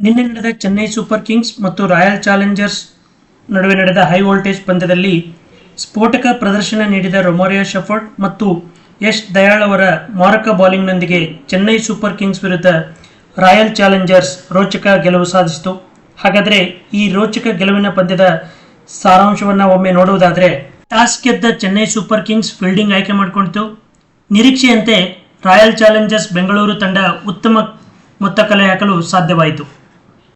ನಿನ್ನೆ ನಡೆದ Chennai super Kings ಮತ್ತು ರಾಯಲ್ ಚಾಲೆಂಜರ್ಸ್ ನಡುವೆ ನಡೆದ ಹೈ ವೋಲ್ಟೇಜ್ ಪಂದ್ಯದಲ್ಲಿ ಸ್ಫೋಟಕ ಪ್ರದರ್ಶನ ನೀಡಿದ ರೊಮಾರಿಯೋ ಶೆಫರ್ಡ್ ಮತ್ತು ಯಶ್ ದಯಾಳ್ ಅವರ ಮಾರಕ ಬೌಲಿಂಗ್ನೊಂದಿಗೆ ಚೆನ್ನೈ ಸೂಪರ್ ಕಿಂಗ್ಸ್ ವಿರುದ್ಧ ರಾಯಲ್ ಚಾಲೆಂಜರ್ಸ್ ರೋಚಕ ಗೆಲುವು ಸಾಧಿಸಿತು. ಹಾಗಾದರೆ ಈ ರೋಚಕ ಗೆಲುವಿನ ಪಂದ್ಯದ ಸಾರಾಂಶವನ್ನು ಒಮ್ಮೆ ನೋಡುವುದಾದರೆ, ಟಾಸ್ ಗೆದ್ದ ಚೆನ್ನೈ ಸೂಪರ್ ಕಿಂಗ್ಸ್ ಫೀಲ್ಡಿಂಗ್ ಆಯ್ಕೆ ಮಾಡಿಕೊಂಡಿತು. ನಿರೀಕ್ಷೆಯಂತೆ ರಾಯಲ್ ಚಾಲೆಂಜರ್ಸ್ ಬೆಂಗಳೂರು ತಂಡ ಉತ್ತಮ ಮೊತ್ತ ಕಲೆ ಹಾಕಲು ಸಾಧ್ಯವಾಯಿತು.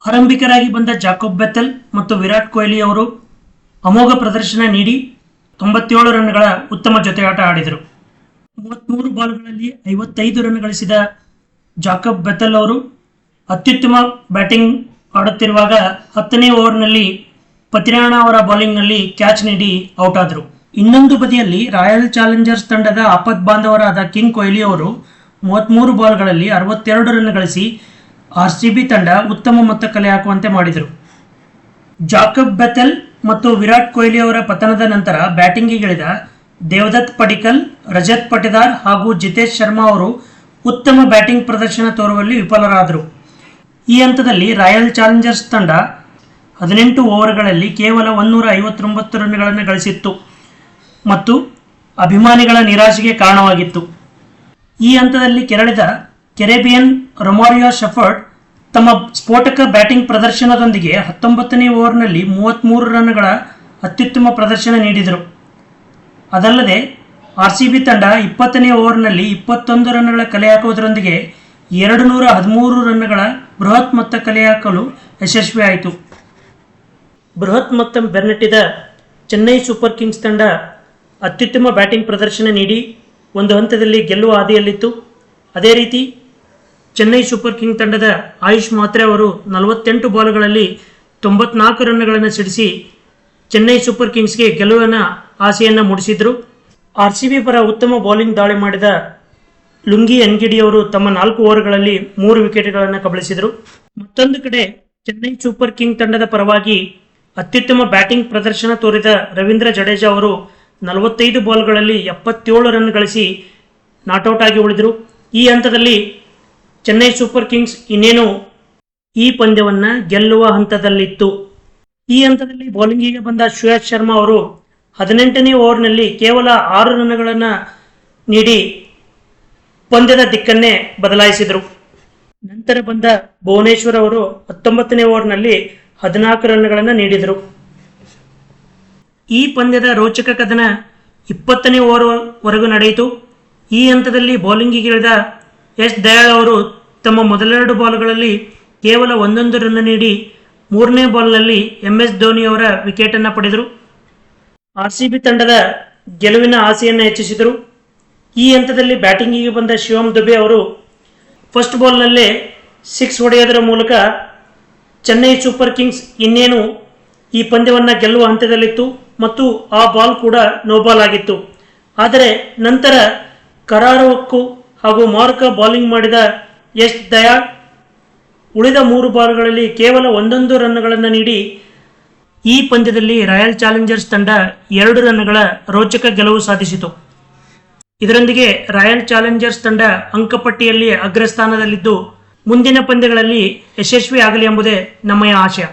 ಆರಂಭಿಕರಾಗಿ ಬಂದ ಜಾಕೋಬ್ ಬೆಥೆಲ್ ಮತ್ತು ವಿರಾಟ್ ಕೊಹ್ಲಿ ಅವರು ಅಮೋಘ ಪ್ರದರ್ಶನ ನೀಡಿ 97 ರನ್ಗಳ ಉತ್ತಮ ಜೊತೆಯಾಟ ಆಡಿದರು. 33 ಬಾಲ್ಗಳಲ್ಲಿ 55 ರನ್ ಗಳಿಸಿದ ಜಾಕೋಬ್ ಬೆಥೆಲ್ ಅವರು ಅತ್ಯುತ್ತಮ ಬ್ಯಾಟಿಂಗ್ ಆಡುತ್ತಿರುವಾಗ 10ನೇ ಓವರ್ನಲ್ಲಿ ಪತಿರಾಣಾ ಅವರ ಬೌಲಿಂಗ್ನಲ್ಲಿ ಕ್ಯಾಚ್ ನೀಡಿ ಔಟ್ ಆದರು. ಇನ್ನೊಂದು ಬದಿಯಲ್ಲಿ ರಾಯಲ್ ಚಾಲೆಂಜರ್ಸ್ ತಂಡದ ಆಪತ್ ಬಾಂಧವರಾದ ಕಿಂಗ್ ಕೊಹ್ಲಿ ಅವರು 33 ಬಾಲ್ಗಳಲ್ಲಿ 62 ರನ್ ಗಳಿಸಿ RCB ತಂಡ ಉತ್ತಮ ಮೊತ್ತ ಕಲೆ ಹಾಕುವಂತೆ ಮಾಡಿದರು. ಜಾಕೋಬ್ ಬೆಥೆಲ್ ಮತ್ತು ವಿರಾಟ್ ಕೊಹ್ಲಿ ಅವರ ಪತನದ ನಂತರ ಬ್ಯಾಟಿಂಗಿಗಿಳಿದ ದೇವದತ್ ಪಡಿಕ್ಕಲ್, ರಜತ್ ಪಟಿದಾರ್ ಹಾಗೂ ಜಿತೇಶ್ ಶರ್ಮಾ ಅವರು ಉತ್ತಮ ಬ್ಯಾಟಿಂಗ್ ಪ್ರದರ್ಶನ ತೋರುವಲ್ಲಿ ವಿಫಲರಾದರು. ಈ ಹಂತದಲ್ಲಿ ರಾಯಲ್ ಚಾಲೆಂಜರ್ಸ್ ತಂಡ 18 ಓವರ್ಗಳಲ್ಲಿ ಕೇವಲ 159 ರನ್ಗಳನ್ನು ಗಳಿಸಿತ್ತು ಮತ್ತು ಅಭಿಮಾನಿಗಳ ನಿರಾಶೆಗೆ ಕಾರಣವಾಗಿತ್ತು. ಈ ಹಂತದಲ್ಲಿ ಕೆರಳಿದ ಕೆರೆಬಿಯನ್ ರೊಮಾರಿಯೋ ಶೆಫರ್ಡ್ ತಮ್ಮ ಸ್ಫೋಟಕ ಬ್ಯಾಟಿಂಗ್ ಪ್ರದರ್ಶನದೊಂದಿಗೆ 19ನೇ ಓವರ್ನಲ್ಲಿ 33 ರನ್ಗಳ ಅತ್ಯುತ್ತಮ ಪ್ರದರ್ಶನ ನೀಡಿದರು. ಅದಲ್ಲದೆ RCB ತಂಡ 20ನೇ ಓವರ್ನಲ್ಲಿ 21 ರನ್ಗಳ ಕಲೆ ಹಾಕುವುದರೊಂದಿಗೆ 213 ರನ್ಗಳ ಬೃಹತ್ ಮೊತ್ತ ಕಲೆ ಹಾಕಲು ಯಶಸ್ವಿಯಾಯಿತು. ಬೃಹತ್ ಮೊತ್ತ ಬೆನ್ನಟ್ಟಿದ ಚೆನ್ನೈ ಸೂಪರ್ ಕಿಂಗ್ಸ್ ತಂಡ ಅತ್ಯುತ್ತಮ ಬ್ಯಾಟಿಂಗ್ ಪ್ರದರ್ಶನ ನೀಡಿ ಒಂದು ಹಂತದಲ್ಲಿ ಗೆಲ್ಲುವ ಹಾದಿಯಲ್ಲಿತ್ತು. ಅದೇ ರೀತಿ ಚೆನ್ನೈ ಸೂಪರ್ ಕಿಂಗ್ ತಂಡದ ಆಯುಷ್ ಮಾತ್ರೆ ಅವರು 48 ಬಾಲ್ಗಳಲ್ಲಿ 94 ರನ್ಗಳನ್ನು ಸಿಡಿಸಿ ಚೆನ್ನೈ ಸೂಪರ್ ಕಿಂಗ್ಸ್ಗೆ ಗೆಲುವಿನ ಆಸೆಯನ್ನು ಮೂಡಿಸಿದರು. RCB ಪರ ಉತ್ತಮ ಬೌಲಿಂಗ್ ದಾಳಿ ಮಾಡಿದ ಲುಂಗಿ ಎನ್ಗಿಡಿ ಅವರು ತಮ್ಮ 4 ಓವರ್ಗಳಲ್ಲಿ 3 ವಿಕೆಟ್ಗಳನ್ನು ಕಬಳಿಸಿದರು. ಮತ್ತೊಂದು ಕಡೆ ಚೆನ್ನೈ ಸೂಪರ್ ಕಿಂಗ್ ತಂಡದ ಪರವಾಗಿ ಅತ್ಯುತ್ತಮ ಬ್ಯಾಟಿಂಗ್ ಪ್ರದರ್ಶನ ತೋರಿದ ರವೀಂದ್ರ ಜಡೇಜಾ ಅವರು 45 ಬಾಲ್ಗಳಲ್ಲಿ 77 ರನ್ ಗಳಿಸಿ ನಾಟ್ಔಟ್ ಆಗಿ ಉಳಿದರು. ಈ ಹಂತದಲ್ಲಿ ಚೆನ್ನೈ ಸೂಪರ್ ಕಿಂಗ್ಸ್ ಇನ್ನೇನು ಈ ಪಂದ್ಯವನ್ನು ಗೆಲ್ಲುವ ಹಂತದಲ್ಲಿತ್ತು. ಈ ಹಂತದಲ್ಲಿ ಬೌಲಿಂಗಿಗೆ ಬಂದ ಶ್ರೇಯಸ್ ಶರ್ಮಾ ಅವರು 18ನೇ ಓವರ್ನಲ್ಲಿ ಕೇವಲ 6 ರನ್ಗಳನ್ನು ನೀಡಿ ಪಂದ್ಯದ ದಿಕ್ಕನ್ನೇ ಬದಲಾಯಿಸಿದರು. ನಂತರ ಬಂದ ಭುವನೇಶ್ವರ್ ಅವರು 19ನೇ ಓವರ್ನಲ್ಲಿ 14 ರನ್ಗಳನ್ನು ನೀಡಿದರು. ಈ ಪಂದ್ಯದ ರೋಚಕ ಕದನ 20ನೇ ಓವರ್ವರೆಗೂ ನಡೆಯಿತು. ಈ ಹಂತದಲ್ಲಿ ಬೌಲಿಂಗಿಗಿಳಿದ ಯಶ್ ದಯಾಳ್ ಅವರು ತಮ್ಮ ಮೊದಲೆರಡು ಬಾಲ್ಗಳಲ್ಲಿ ಕೇವಲ 1 ರನ್ ನೀಡಿ 3ನೇ ಬಾಲ್ನಲ್ಲಿ MS ಧೋನಿ ಅವರ ವಿಕೆಟನ್ನು ಪಡೆದರು. RCB ತಂಡದ ಗೆಲುವಿನ ಆಸೆಯನ್ನು ಹೆಚ್ಚಿಸಿದರು. ಈ ಹಂತದಲ್ಲಿ ಬ್ಯಾಟಿಂಗಿಗೆ ಬಂದ ಶಿವಮ್ ದುಬೆ ಅವರು ಫಸ್ಟ್ ಬಾಲ್ನಲ್ಲೇ 6 ಹೊಡೆಯೋದರ ಮೂಲಕ ಚೆನ್ನೈ ಸೂಪರ್ ಕಿಂಗ್ಸ್ ಇನ್ನೇನು ಈ ಪಂದ್ಯವನ್ನು ಗೆಲ್ಲುವ ಹಂತದಲ್ಲಿತ್ತು ಮತ್ತು ಆ ಬಾಲ್ ಕೂಡ ನೋ ಬಾಲ್ ಆಗಿತ್ತು. ಆದರೆ ನಂತರ ಕರಾರುವಕ್ಕು ಹಾಗೂ ಮಾರಕ ಬೌಲಿಂಗ್ ಮಾಡಿದ ಯಶ್ ದಯಾಳ್ ಉಳಿದ 3 ಬಾಲ್ಗಳಲ್ಲಿ ಕೇವಲ 11 ರನ್ಗಳನ್ನು ನೀಡಿ ಈ ಪಂದ್ಯದಲ್ಲಿ ರಾಯಲ್ ಚಾಲೆಂಜರ್ಸ್ ತಂಡ 2 ರನ್ಗಳ ರೋಚಕ ಗೆಲುವು ಸಾಧಿಸಿತು. ಇದರೊಂದಿಗೆ ರಾಯಲ್ ಚಾಲೆಂಜರ್ಸ್ ತಂಡ ಅಂಕಪಟ್ಟಿಯಲ್ಲಿ ಅಗ್ರಸ್ಥಾನದಲ್ಲಿದ್ದು ಮುಂದಿನ ಪಂದ್ಯಗಳಲ್ಲಿ ಯಶಸ್ವಿ ಆಗಲಿ ಎಂಬುದೇ ನಮ್ಮಯ ಆಶಯ.